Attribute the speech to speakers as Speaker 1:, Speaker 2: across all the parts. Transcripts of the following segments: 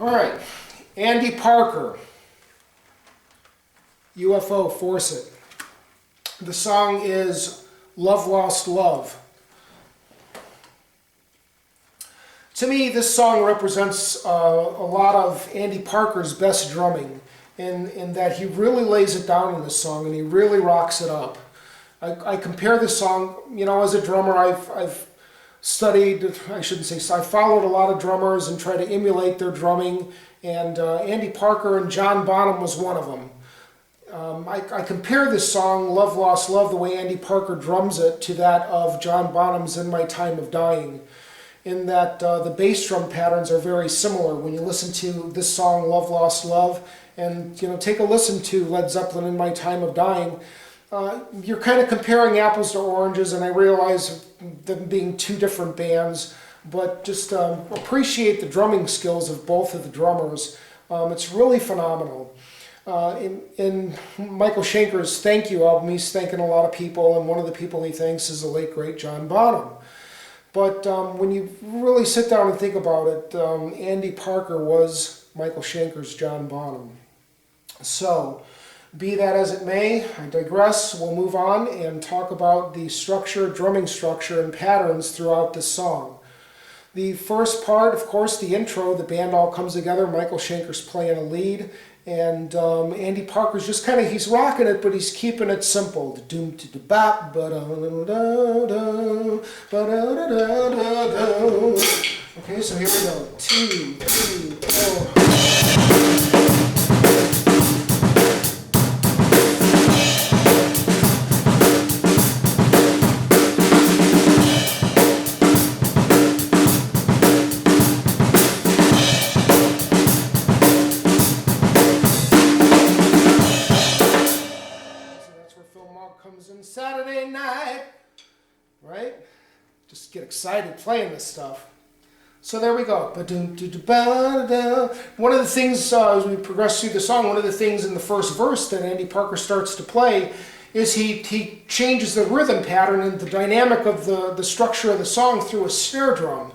Speaker 1: All right, Andy Parker, UFO, Force It. The song is Love Lost Love. To me, this song represents a lot of Andy Parker's best drumming in that he really lays it down in this song and he really rocks it up. I compare this song, you know, as a drummer, I've studied, I shouldn't say, I followed a lot of drummers and tried to emulate their drumming, and Andy Parker and John Bonham was one of them. I compare this song, Love Lost Love, the way Andy Parker drums it, to that of John Bonham's In My Time of Dying, in that the bass drum patterns are very similar. When you listen to this song, Love Lost Love, and take a listen to Led Zeppelin In My Time of Dying, you're kind of comparing apples to oranges, and I realize them being two different bands, but just appreciate the drumming skills of both of the drummers. It's really phenomenal. In Michael Schenker's Thank You album, he's thanking a lot of people, and one of the people he thanks is the late, great John Bonham. But when you really sit down and think about it, Andy Parker was Michael Schenker's John Bonham. So, be that as it may, I digress. We'll move on and talk about the structure, drumming structure, and patterns throughout this song. The first part, of course, the intro, the band all comes together. Michael Schenker's playing a lead, and Andy Parker's just kind of, he's rocking it, but he's keeping it simple. Doom to the bop, ba da da da ba da da da da. Okay, so here we go. 2, 3, 4. Comes in Saturday night, right? Just get excited playing this stuff. So there we go. One of the things, as we progress through the song, one of the things in the first verse that Andy Parker starts to play is he changes the rhythm pattern and the dynamic of the structure of the song through a snare drum.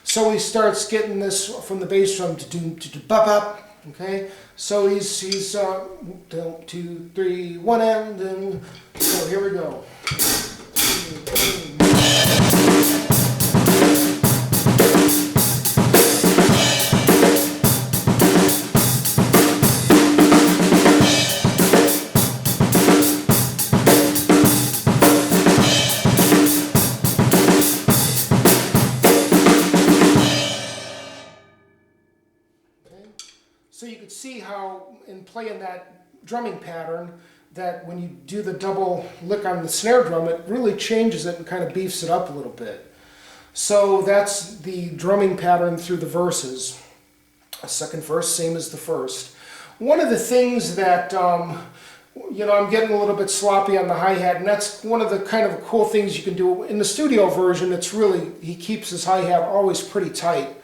Speaker 1: So he starts getting this from the bass drum to doom to bop bop. Okay, so he's 1, 2, 3, 1 and then, so here we go. So you could see how, in playing that drumming pattern, that when you do the double lick on the snare drum, it really changes it and kind of beefs it up a little bit. So that's the drumming pattern through the verses. A second verse, same as the first. One of the things that, I'm getting a little bit sloppy on the hi-hat, and that's one of the kind of cool things you can do. In the studio version, it's really, he keeps his hi-hat always pretty tight.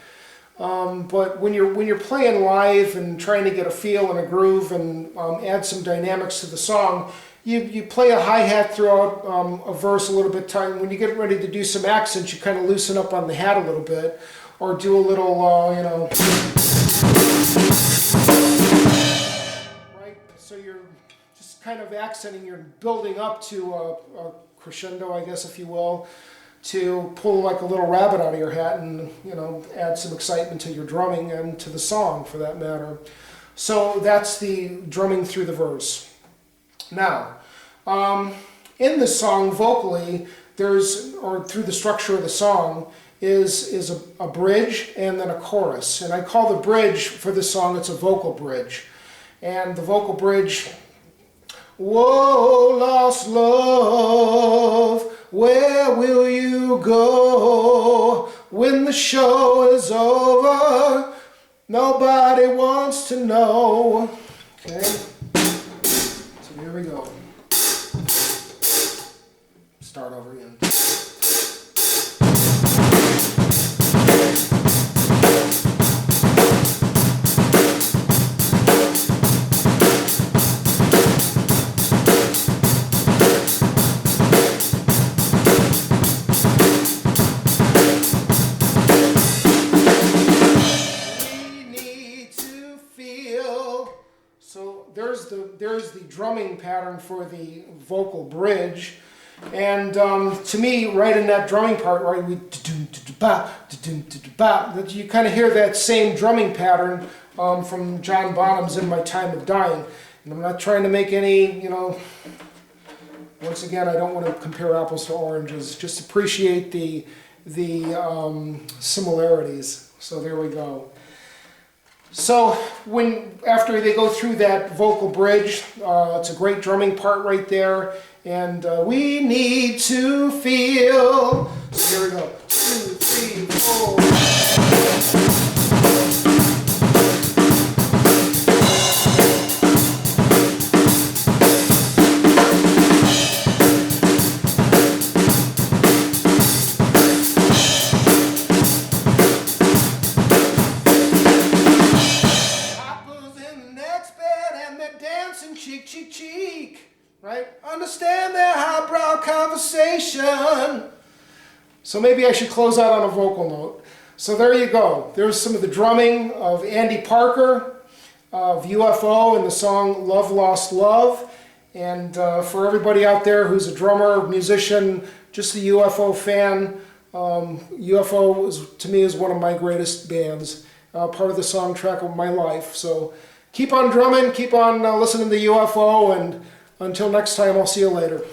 Speaker 1: But when you're playing live and trying to get a feel and a groove and add some dynamics to the song, you play a hi-hat throughout a verse a little bit tight. When you get ready to do some accents, you kind of loosen up on the hat a little bit, or do a little, right? So you're just kind of accenting, you're building up to a crescendo, I guess, if you will, to pull like a little rabbit out of your hat and, add some excitement to your drumming and to the song for that matter. So that's the drumming through the verse. Now, in the song vocally, or through the structure of the song, is a bridge and then a chorus. And I call the bridge for this song, it's a vocal bridge. And the vocal bridge, whoa, lost love, where will you go when the show is over? Nobody wants to know. Okay, so here we go. Start over again. there's the drumming pattern for the vocal bridge. And to me, right in that drumming part, right, that you kind of hear that same drumming pattern from John Bonham's "In My Time of Dying." And I'm not trying to make any, once again, I don't want to compare apples to oranges. Just appreciate the similarities. So there we go. So after they go through that vocal bridge, it's a great drumming part right there. And we need to feel. So here we go. 2, 3, 4. Cheek, cheek, cheek, right? Understand their highbrow conversation. So maybe I should close out on a vocal note. So there you go. There's some of the drumming of Andy Parker, of UFO, and the song Love Lost Love. And for everybody out there who's a drummer, musician, just a UFO fan, UFO to me is one of my greatest bands, part of the soundtrack of my life. So keep on drumming, keep on listening to UFO, and until next time, I'll see you later.